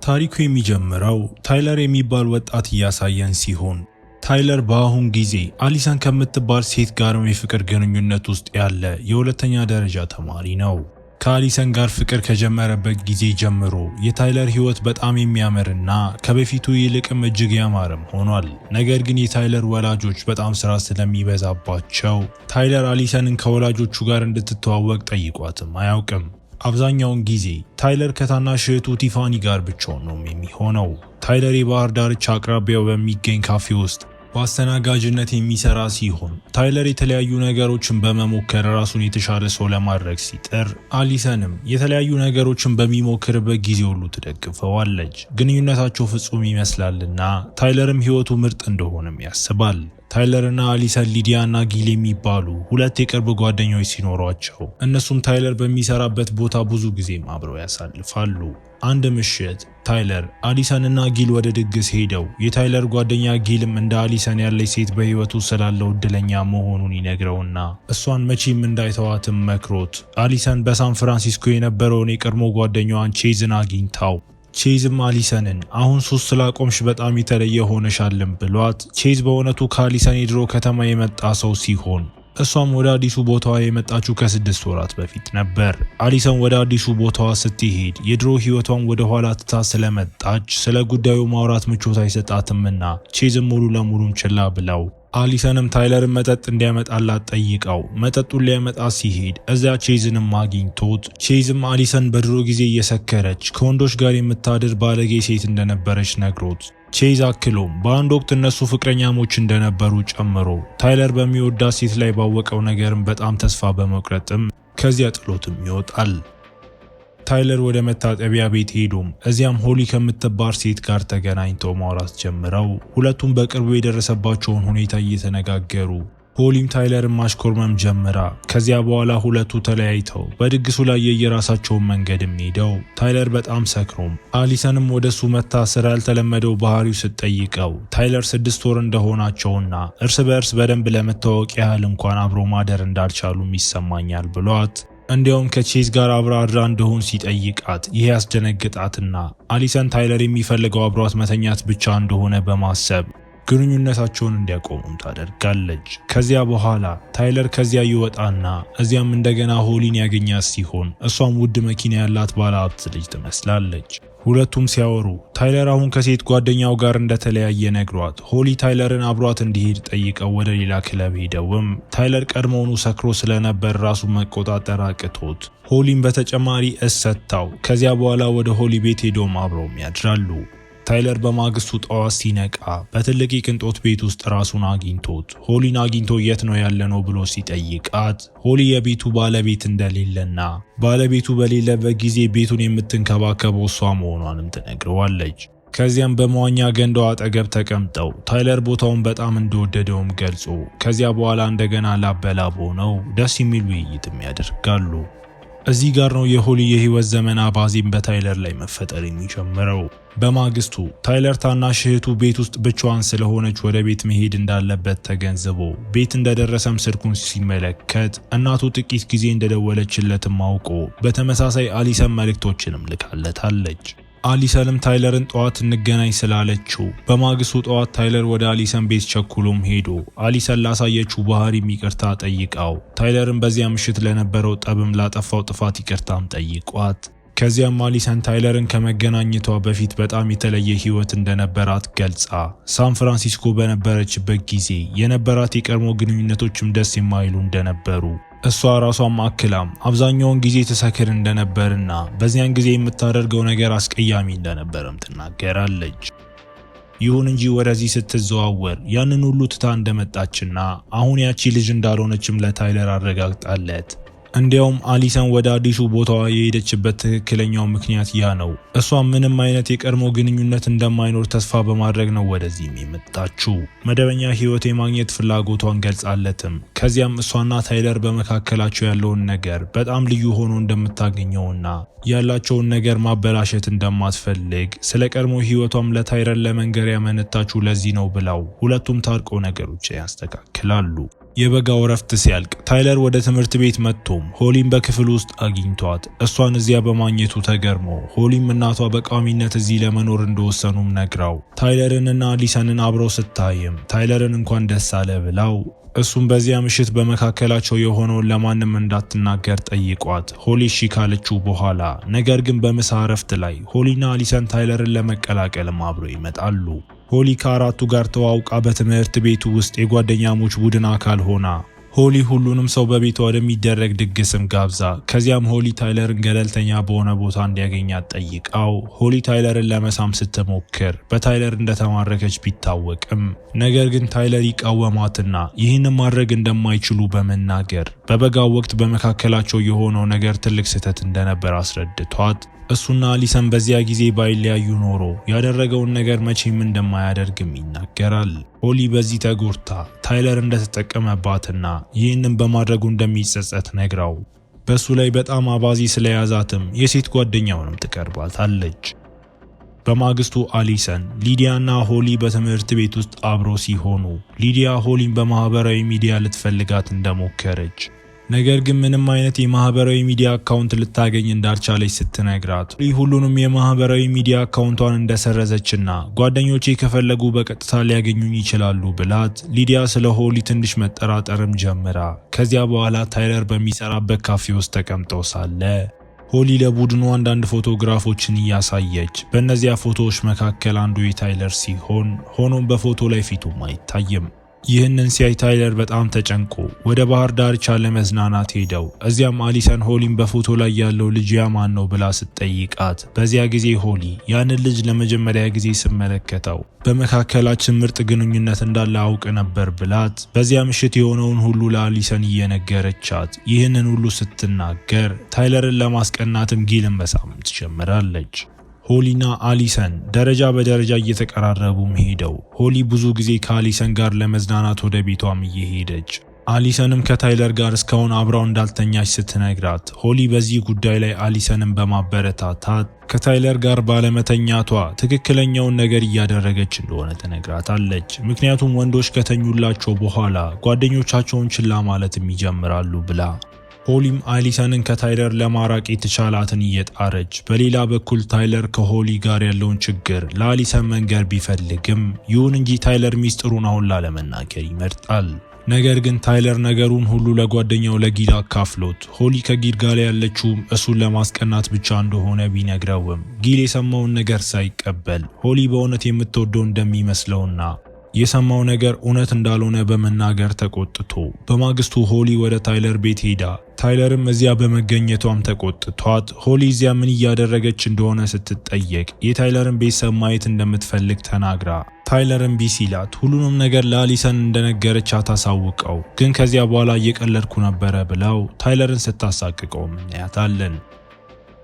ታሪኩ የሚጀምረው ታይለር የሚባል ወጣት እያሳየን ሲሆን ታይለር በአሁን ጊዜ አሊሰን ከምትባል ሴት ጋርም የፍቅር ግንኙነት ውስጥ ያለ የሁለተኛ ደረጃ ተማሪ ነው። ከአሊሰን ጋር ፍቅር ከጀመረበት ጊዜ ጀምሮ የታይለር ህይወት በጣም የሚያምርና ከበፊቱ ይልቅም እጅግ ያማረም ሆኗል። ነገር ግን የታይለር ወላጆች በጣም ስራ ስለሚበዛባቸው ታይለር አሊሰንን ከወላጆቹ ጋር እንድትተዋወቅ ጠይቋትም አያውቅም። አብዛኛውን ጊዜ ታይለር ከታናሽ እህቱ ቲፋኒ ጋር ብቻውን ነው የሚሆነው። ታይለር የባህር ዳርቻ አቅራቢያው በሚገኝ ካፌ ውስጥ በአስተናጋጅነት የሚሰራ ሲሆን ታይለር የተለያዩ ነገሮችን በመሞከር ራሱን የተሻለ ሰው ለማድረግ ሲጥር አሊሰንም የተለያዩ ነገሮችን በሚሞክርበት ጊዜ ሁሉ ትደግፈዋለች። ግንኙነታቸው ፍጹም ይመስላልና ታይለርም ህይወቱ ምርጥ እንደሆነም ያስባል። ታይለርና አሊሰን ሊዲያ እና ጊል የሚባሉ ሁለት የቅርብ ጓደኞች ሲኖሯቸው እነሱም ታይለር በሚሰራበት ቦታ ብዙ ጊዜም አብረው ያሳልፋሉ። አንድ ምሽት ታይለር አሊሰን እና ጊል ወደ ድግስ ሄደው የታይለር ጓደኛ ጊልም እንደ አሊሰን ያለች ሴት በህይወቱ ስላለው እድለኛ መሆኑን ይነግረውና እሷን መቼም እንዳይተዋትም መክሮት አሊሰን በሳን ፍራንሲስኮ የነበረውን የቀድሞ ጓደኛዋን ቼዝን አግኝታው ቼዝም አሊሰንን አሁን ሱስ ስላቆምሽ በጣም የተለየ ሆነሻልም ብሏት ቼዝ በእውነቱ ከአሊሰን የድሮ ከተማ የመጣ ሰው ሲሆን እሷም ወደ አዲሱ ቦታዋ የመጣችው ከ6 ወራት በፊት ነበር። አሊሰን ወደ አዲሱ ቦታዋ ስትሄድ የድሮ ህይወቷን ወደ ኋላ ትታ ስለመጣች ስለ ጉዳዩ ማውራት ምቾት አይሰጣትምና ቼዝም ሙሉ ለሙሉም ችላ ብለው አሊሰንም ታይለርን መጠጥ እንዲያመጣላት ጠይቀው መጠጡን ሊያመጣ ሲሄድ እዚያ ቼዝንም አግኝቶት ቼዝም አሊሰን በድሮ ጊዜ እየሰከረች ከወንዶች ጋር የምታድር ባለጌ ሴት እንደነበረች ነግሮት ቼዝ አክሎም በአንድ ወቅት እነሱ ፍቅረኛሞች እንደነበሩ ጨምሮ ታይለር በሚወዳት ሴት ላይ ባወቀው ነገርም በጣም ተስፋ በመቁረጥም ከዚያ ጥሎትም ይወጣል። ታይለር ወደ መታጠቢያ ቤት ሄዶም እዚያም ሆሊ ከምትባል ሴት ጋር ተገናኝተው ማውራት ጀምረው ሁለቱም በቅርቡ የደረሰባቸውን ሁኔታ እየተነጋገሩ ሆሊም ታይለርን ማሽኮርመም ጀምራ ከዚያ በኋላ ሁለቱ ተለያይተው በድግሱ ላይ የየራሳቸውን መንገድም ሄደው ታይለር በጣም ሰክሮም አሊሰንም ወደሱ መታ ስራ ያልተለመደው ባህሪው ስትጠይቀው ታይለር 6 ወር እንደሆናቸውና እርስ በእርስ በደንብ ለመተዋወቅ ያህል እንኳን አብሮ ማደር እንዳልቻሉም ይሰማኛል ብሏት እንዲያውም ከቼዝ ጋር አብራ አድራ እንደሆን ሲጠይቃት ይሄ ያስደነግጣትና አሊሰን ታይለር የሚፈልገው አብሯት መተኛት ብቻ እንደሆነ በማሰብ ግንኙነታቸውን እንዲያቆሙም ታደርጋለች። ከዚያ በኋላ ታይለር ከዚያ ይወጣና እዚያም እንደገና ሆሊን ያገኛት ሲሆን እሷም ውድ መኪና ያላት ባለሀብት ልጅ ትመስላለች። ሁለቱም ሲያወሩ ታይለር አሁን ከሴት ጓደኛው ጋር እንደተለያየ ነግሯት ሆሊ ታይለርን አብሯት እንዲሄድ ጠይቀው ወደ ሌላ ክለብ ሄደውም ታይለር ቀድሞውኑ ሰክሮ ስለነበር ራሱን መቆጣጠር አቅቶት ሆሊን በተጨማሪ እሰታው ከዚያ በኋላ ወደ ሆሊ ቤት ሄደውም አብረውም ያድራሉ። ታይለር በማግስቱ ጠዋት ሲነቃ በትልቅ የቅንጦት ቤት ውስጥ ራሱን አግኝቶት ሆሊን አግኝቶ የት ነው ያለነው ብሎ ሲጠይቃት ሆሊ የቤቱ ባለቤት እንደሌለና ባለቤቱ በሌለበት ጊዜ ቤቱን የምትንከባከበው እሷ መሆኗንም ትነግረዋለች። ከዚያም በመዋኛ ገንዳው አጠገብ ተቀምጠው ታይለር ቦታውን በጣም እንደወደደውም ገልጾ ከዚያ በኋላ እንደገና ላበላቦ ነው ደስ የሚል ውይይትም ያደርጋሉ። እዚህ ጋር ነው የሆሊ የህይወት ዘመን አባዜም በታይለር ላይ መፈጠር የሚጀምረው። በማግስቱ ታይለር ታናሽ እህቱ ቤት ውስጥ ብቻዋን ስለሆነች ወደ ቤት መሄድ እንዳለበት ተገንዝቦ ቤት እንደደረሰም ስልኩን ሲመለከት እናቱ ጥቂት ጊዜ እንደደወለችለትም አውቆ በተመሳሳይ አሊሰን መልእክቶችንም ልካለታለች። አሊሰንም ታይለርን ጠዋት እንገናኝ ስላለችው በማግስቱ ጠዋት ታይለር ወደ አሊሰን ቤት ቸኩሎም ሄዶ አሊሰን ላሳየችው ባህሪ ይቅርታ ጠይቃው ታይለርን በዚያ ምሽት ለነበረው ጠብም ላጠፋው ጥፋት ይቅርታም ጠይቋት ከዚያም አሊሰን ታይለርን ከመገናኘቷ በፊት በጣም የተለየ ህይወት እንደነበራት ገልጻ ሳን ፍራንሲስኮ በነበረችበት ጊዜ የነበራት የቀድሞ ግንኙነቶችም ደስ የማይሉ እንደነበሩ እሷ ራሷም አክላም አብዛኛውን ጊዜ ተሰክር እንደነበርና በዚያን ጊዜ የምታደርገው ነገር አስቀያሚ እንደነበርም ትናገራለች። ይሁን እንጂ ወደዚህ ስትዘዋወር ያንን ሁሉ ትታ እንደመጣችና አሁን ያቺ ልጅ እንዳልሆነችም ለታይለር አረጋግጣለት እንዲያውም አሊሰን ወደ አዲሱ ቦታዋ የሄደችበት ትክክለኛው ምክንያት ያ ነው። እሷ ምንም አይነት የቀድሞ ግንኙነት እንደማይኖር ተስፋ በማድረግ ነው ወደዚህም የመጣችው። መደበኛ ህይወት የማግኘት ፍላጎቷን ገልጻለትም ከዚያም እሷና ታይለር በመካከላቸው ያለውን ነገር በጣም ልዩ ሆኖ እንደምታገኘውና ያላቸውን ነገር ማበላሸት እንደማትፈልግ ስለ ቀድሞ ህይወቷም ለታይለር ለመንገር ያመነታችው ለዚህ ነው ብለው ሁለቱም ታርቀው ነገሮች ያስተካክላሉ። የበጋው እረፍት ሲያልቅ ታይለር ወደ ትምህርት ቤት መጥቶም ሆሊን በክፍል ውስጥ አግኝቷት እሷን እዚያ በማግኘቱ ተገርሞ ሆሊም እናቷ በቋሚነት እዚህ ለመኖር እንደወሰኑም ነግራው ታይለርንና አሊሰንን አብረው ስታይም ታይለርን እንኳን ደስ አለ ብላው እሱም በዚያ ምሽት በመካከላቸው የሆነውን ለማንም እንዳትናገር ጠይቋት ሆሊ እሺ ካለችው በኋላ ነገር ግን በምሳ እረፍት ላይ ሆሊና አሊሰን ታይለርን ለመቀላቀልም አብረው ይመጣሉ። ሆሊ ከአራቱ ጋር ተዋውቃ በትምህርት ቤቱ ውስጥ የጓደኛሞች ቡድን አካል ሆና ሆሊ ሁሉንም ሰው በቤቷ ወደሚደረግ ድግስም ጋብዛ ከዚያም ሆሊ ታይለርን ገለልተኛ በሆነ ቦታ እንዲያገኛት ጠይቃው ሆሊ ታይለርን ለመሳም ስትሞክር በታይለር እንደተማረከች ቢታወቅም ነገር ግን ታይለር ይቃወማትና ይህንን ማድረግ እንደማይችሉ በመናገር በበጋው ወቅት በመካከላቸው የሆነው ነገር ትልቅ ስህተት እንደነበር አስረድቷት እሱና አሊሰን በዚያ ጊዜ ባይለያዩ ኖሮ ያደረገውን ነገር መቼም እንደማያደርግም ይናገራል። ሆሊ በዚህ ተጎድታ ታይለር እንደተጠቀመባትና ይህንን በማድረጉ እንደሚጸጸት ነግራው በሱ ላይ በጣም አባዚ ስለያዛትም የሴት ጓደኛውንም ትቀርባታለች። በማግስቱ አሊሰን ሊዲያና ሆሊ በትምህርት ቤት ውስጥ አብረው ሲሆኑ ሊዲያ ሆሊን በማህበራዊ ሚዲያ ልትፈልጋት እንደሞከረች ነገር ግን ምንም አይነት የማህበራዊ ሚዲያ አካውንት ልታገኝ እንዳልቻለች ስትነግራት ሁሉንም የማህበራዊ ሚዲያ አካውንቷን እንደሰረዘችና ጓደኞቼ ከፈለጉ በቀጥታ ሊያገኙኝ ይችላሉ ብላት ሊዲያ ስለ ሆሊ ትንሽ መጠራጠርም ጀምራ ከዚያ በኋላ ታይለር በሚሰራበት ካፌ ውስጥ ተቀምጠው ሳለ ሆሊ ለቡድኑ አንዳንድ ፎቶግራፎችን እያሳየች በእነዚያ ፎቶዎች መካከል አንዱ የታይለር ሲሆን ሆኖም በፎቶ ላይ ፊቱም አይታይም። ይህንን ሲያይ ታይለር በጣም ተጨንቆ ወደ ባህር ዳርቻ ለመዝናናት ሄደው እዚያም አሊሰን ሆሊን በፎቶ ላይ ያለው ልጅ ያማን ነው ብላ ስትጠይቃት በዚያ ጊዜ ሆሊ ያንን ልጅ ለመጀመሪያ ጊዜ ስመለከተው በመካከላችን ምርጥ ግንኙነት እንዳለ አውቅ ነበር ብላት በዚያ ምሽት የሆነውን ሁሉ ለአሊሰን እየነገረቻት ይህንን ሁሉ ስትናገር ታይለርን ለማስቀናትም ጊልን መሳም ትጀምራለች። ሆሊና አሊሰን ደረጃ በደረጃ እየተቀራረቡም ሄደው ሆሊ ብዙ ጊዜ ከአሊሰን ጋር ለመዝናናት ወደ ቤቷም እየሄደች አሊሰንም ከታይለር ጋር እስካሁን አብራው እንዳልተኛች ስትነግራት ሆሊ በዚህ ጉዳይ ላይ አሊሰንን በማበረታታት ከታይለር ጋር ባለመተኛቷ ትክክለኛውን ነገር እያደረገች እንደሆነ ትነግራታለች። ምክንያቱም ወንዶች ከተኙላቸው በኋላ ጓደኞቻቸውን ችላ ማለትም ይጀምራሉ ብላ ሆሊም አሊሰንን ከታይለር ለማራቅ የተቻላትን እየጣረች በሌላ በኩል ታይለር ከሆሊ ጋር ያለውን ችግር ለአሊሰን መንገር ቢፈልግም ይሁን እንጂ ታይለር ሚስጥሩን አሁን ላለመናገር ይመርጣል። ነገር ግን ታይለር ነገሩን ሁሉ ለጓደኛው ለጊል አካፍሎት ሆሊ ከጊል ጋር ያለችውም እሱን ለማስቀናት ብቻ እንደሆነ ቢነግረውም ጊል የሰማውን ነገር ሳይቀበል ሆሊ በእውነት የምትወደው እንደሚመስለውና የሰማው ነገር እውነት እንዳልሆነ በመናገር ተቆጥቶ በማግስቱ ሆሊ ወደ ታይለር ቤት ሄዳ ታይለርም እዚያ በመገኘቷም ተቆጥቷት ሆሊ እዚያ ምን እያደረገች እንደሆነ ስትጠየቅ የታይለርን ቤተሰብ ማየት እንደምትፈልግ ተናግራ ታይለርን ቢሲላት ሁሉንም ነገር ለአሊሰን እንደነገረች አታሳውቀው ግን ከዚያ በኋላ እየቀለድኩ ነበረ ብለው ታይለርን ስታሳቅቀው እናያታለን።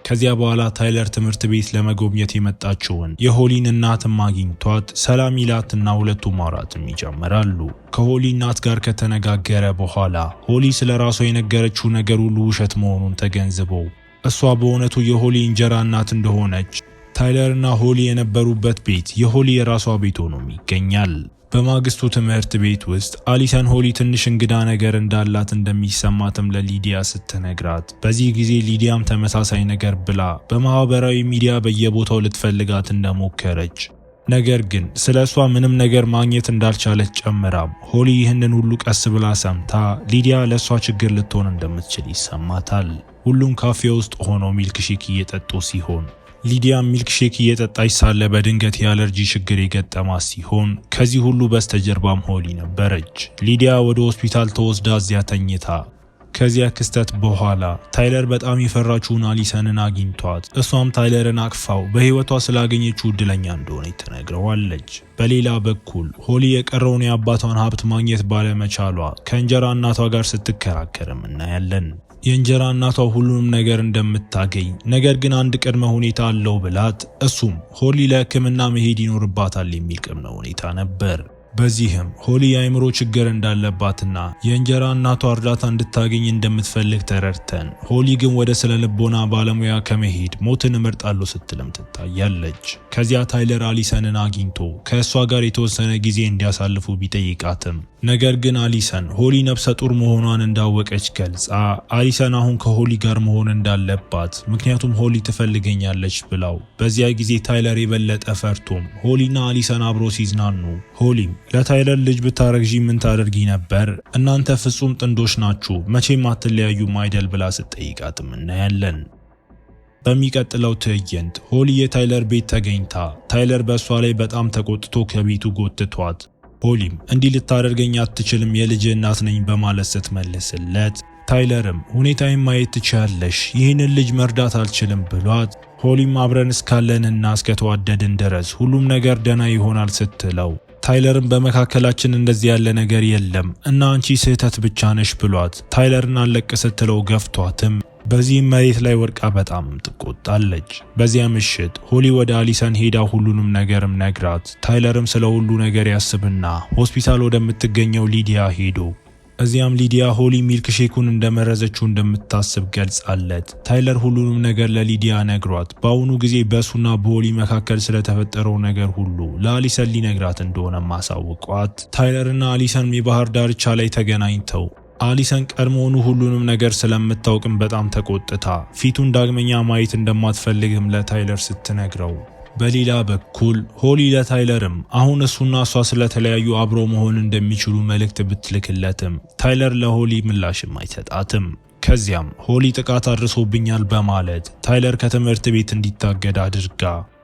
ከዚያ በኋላ ታይለር ትምህርት ቤት ለመጎብኘት የመጣችውን የሆሊን እናትም አግኝቷት ሰላም ይላትና ሁለቱም ማውራትም ይጀምራሉ። ከሆሊ እናት ጋር ከተነጋገረ በኋላ ሆሊ ስለ ራሷ የነገረችው ነገር ሁሉ ውሸት መሆኑን ተገንዝበው እሷ በእውነቱ የሆሊ እንጀራ እናት እንደሆነች ታይለርና ሆሊ የነበሩበት ቤት የሆሊ የራሷ ቤት ሆኖም ይገኛል። በማግስቱ ትምህርት ቤት ውስጥ አሊሰን ሆሊ ትንሽ እንግዳ ነገር እንዳላት እንደሚሰማትም ለሊዲያ ስትነግራት በዚህ ጊዜ ሊዲያም ተመሳሳይ ነገር ብላ በማህበራዊ ሚዲያ በየቦታው ልትፈልጋት እንደሞከረች ነገር ግን ስለሷ ምንም ነገር ማግኘት እንዳልቻለች ጨምራም ሆሊ ይህንን ሁሉ ቀስ ብላ ሰምታ ሊዲያ ለሷ ችግር ልትሆን እንደምትችል ይሰማታል። ሁሉም ካፌ ውስጥ ሆኖ ሚልክሼክ እየጠጡ ሲሆን ሊዲያ ሚልክሼክ እየጠጣች ሳለ በድንገት የአለርጂ ችግር የገጠማት ሲሆን ከዚህ ሁሉ በስተጀርባም ሆሊ ነበረች። ሊዲያ ወደ ሆስፒታል ተወስዳ እዚያ ተኝታ ከዚያ ክስተት በኋላ ታይለር በጣም የፈራችውን አሊሰንን አግኝቷት እሷም ታይለርን አቅፋው በህይወቷ ስላገኘችው እድለኛ እንደሆነች ትነግረዋለች። በሌላ በኩል ሆሊ የቀረውን የአባቷን ሀብት ማግኘት ባለመቻሏ ከእንጀራ እናቷ ጋር ስትከራከርም እናያለን። የእንጀራ እናቷ ሁሉንም ነገር እንደምታገኝ ነገር ግን አንድ ቅድመ ሁኔታ አለው ብላት እሱም ሆሊ ለሕክምና መሄድ ይኖርባታል የሚል ቅድመ ሁኔታ ነበር። በዚህም ሆሊ የአእምሮ ችግር እንዳለባትና የእንጀራ እናቷ እርዳታ እንድታገኝ እንደምትፈልግ ተረድተን፣ ሆሊ ግን ወደ ስነ ልቦና ባለሙያ ከመሄድ ሞትን እመርጣለሁ ስትልም ትታያለች። ከዚያ ታይለር አሊሰንን አግኝቶ ከእሷ ጋር የተወሰነ ጊዜ እንዲያሳልፉ ቢጠይቃትም ነገር ግን አሊሰን ሆሊ ነፍሰ ጡር መሆኗን እንዳወቀች ገልጻ አሊሰን አሁን ከሆሊ ጋር መሆን እንዳለባት ምክንያቱም ሆሊ ትፈልገኛለች ብላው፣ በዚያ ጊዜ ታይለር የበለጠ ፈርቶም ሆሊና አሊሰን አብሮ ሲዝናኑ ሆሊም ለታይለር ልጅ ብታረግዢ ምን ታደርጊ ነበር? እናንተ ፍጹም ጥንዶች ናችሁ፣ መቼም አትለያዩም አይደል ብላ ስትጠይቃትም እናያለን። በሚቀጥለው ትዕይንት ሆሊ የታይለር ቤት ተገኝታ ታይለር በእሷ ላይ በጣም ተቆጥቶ ከቤቱ ጎትቷት ሆሊም እንዲህ ልታደርገኝ አትችልም የልጅ እናት ነኝ በማለት ስትመልስለት ታይለርም ሁኔታዬን ማየት ትችያለሽ፣ ይህንን ልጅ መርዳት አልችልም ብሏት ሆሊም አብረን እስካለንና እስከተዋደድን ድረስ ሁሉም ነገር ደህና ይሆናል ስትለው ታይለርም በመካከላችን እንደዚህ ያለ ነገር የለም እና አንቺ ስህተት ብቻ ነሽ ብሏት ታይለርን አለቅ ስትለው ገፍቷትም በዚህም መሬት ላይ ወድቃ በጣም ትቆጣለች። በዚያ ምሽት ሆሊ ወደ አሊሰን ሄዳ ሁሉንም ነገርም ነግራት ታይለርም ስለ ሁሉ ነገር ያስብና ሆስፒታል ወደምትገኘው ሊዲያ ሄዶ እዚያም ሊዲያ ሆሊ ሚልክ ሼኩን እንደመረዘችው እንደምታስብ ገልጻለት ታይለር ሁሉንም ነገር ለሊዲያ ነግሯት በአሁኑ ጊዜ በሱና በሆሊ መካከል ስለተፈጠረው ነገር ሁሉ ለአሊሰን ሊነግራት እንደሆነ ማሳውቋት ታይለርና አሊሰን የባህር ዳርቻ ላይ ተገናኝተው አሊሰን ቀድሞውኑ ሁሉንም ነገር ስለምታውቅም በጣም ተቆጥታ ፊቱን ዳግመኛ ማየት እንደማትፈልግም ለታይለር ስትነግረው በሌላ በኩል ሆሊ ለታይለርም አሁን እሱና እሷ ስለተለያዩ አብሮ መሆን እንደሚችሉ መልእክት ብትልክለትም ታይለር ለሆሊ ምላሽም አይሰጣትም። ከዚያም ሆሊ ጥቃት አድርሶብኛል በማለት ታይለር ከትምህርት ቤት እንዲታገድ አድርጋ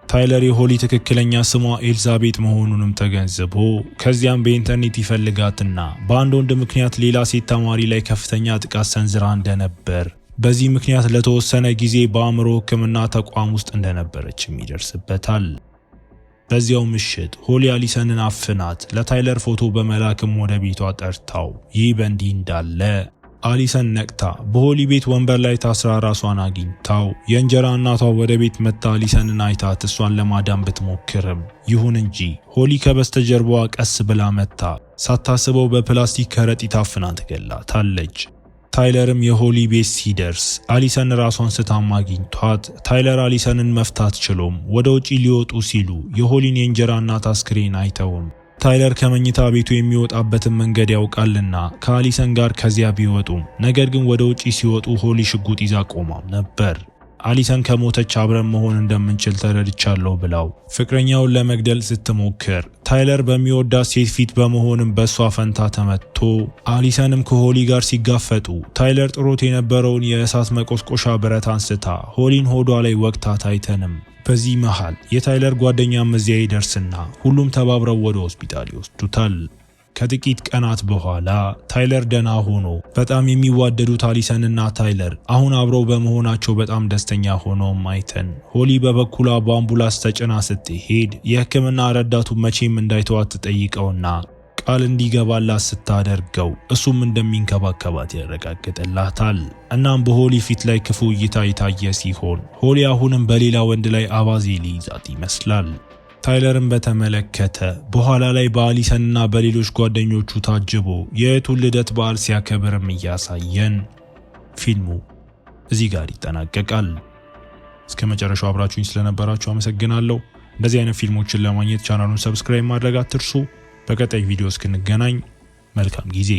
ታይለር የሆሊ ትክክለኛ ስሟ ኤልዛቤት መሆኑንም ተገንዝቦ ከዚያም በኢንተርኔት ይፈልጋትና በአንድ ወንድ ምክንያት ሌላ ሴት ተማሪ ላይ ከፍተኛ ጥቃት ሰንዝራ እንደነበር በዚህ ምክንያት ለተወሰነ ጊዜ በአእምሮ ሕክምና ተቋም ውስጥ እንደነበረችም ይደርስበታል። በዚያው ምሽት ሆሊ አሊሰንን አፍናት ለታይለር ፎቶ በመላክም ወደ ቤቷ ጠርታው ይህ በእንዲህ እንዳለ አሊሰን ነቅታ በሆሊ ቤት ወንበር ላይ ታስራ ራሷን አግኝታው የእንጀራ እናቷ ወደ ቤት መታ አሊሰንን አይታት እሷን ለማዳን ብትሞክርም ይሁን እንጂ ሆሊ ከበስተጀርባዋ ቀስ ብላ መታ ሳታስበው በፕላስቲክ ከረጢት አፍና ትገላታለች። ታይለርም የሆሊ ቤት ሲደርስ አሊሰን ራሷን ስታማ አግኝቷት ታይለር አሊሰንን መፍታት ችሎም ወደ ውጪ ሊወጡ ሲሉ የሆሊን የእንጀራ እናት አስክሬን አይተውም ታይለር ከመኝታ ቤቱ የሚወጣበትን መንገድ ያውቃልና ከአሊሰን ጋር ከዚያ ቢወጡም ነገር ግን ወደ ውጪ ሲወጡ ሆሊ ሽጉጥ ይዛ ቆማም ነበር። አሊሰን ከሞተች አብረን መሆን እንደምንችል ተረድቻለሁ ብላው ፍቅረኛውን ለመግደል ስትሞክር ታይለር በሚወዳት ሴት ፊት በመሆንም በሷ ፈንታ ተመትቶ አሊሰንም ከሆሊ ጋር ሲጋፈጡ ታይለር ጥሮት የነበረውን የእሳት መቆስቆሻ ብረት አንስታ ሆሊን ሆዷ ላይ ወቅታት አይተንም። በዚህ መሃል የታይለር ጓደኛም እዚያ ይደርስና ሁሉም ተባብረው ወደ ሆስፒታል ይወስዱታል። ከጥቂት ቀናት በኋላ ታይለር ደና ሆኖ በጣም የሚዋደዱት አሊሰንና ታይለር አሁን አብረው በመሆናቸው በጣም ደስተኛ ሆነውም አይተን ሆሊ በበኩሏ በአምቡላንስ ተጭና ስትሄድ የሕክምና ረዳቱ መቼም እንዳይተዋት ትጠይቀውና ቃል እንዲገባላት ስታደርገው እሱም እንደሚንከባከባት ያረጋግጥላታል። እናም በሆሊ ፊት ላይ ክፉ እይታ የታየ ሲሆን ሆሊ አሁንም በሌላ ወንድ ላይ አባዜ ሊይዛት ይመስላል። ታይለርን በተመለከተ በኋላ ላይ በአሊሰንና በሌሎች ጓደኞቹ ታጅቦ የእህቱን ልደት በዓል ሲያከብርም እያሳየን ፊልሙ እዚህ ጋር ይጠናቀቃል። እስከ መጨረሻው አብራችሁኝ ስለነበራችሁ አመሰግናለሁ። እንደዚህ አይነት ፊልሞችን ለማግኘት ቻናሉን ሰብስክራይብ ማድረግ አትርሱ። በቀጣይ ቪዲዮ እስክንገናኝ መልካም ጊዜ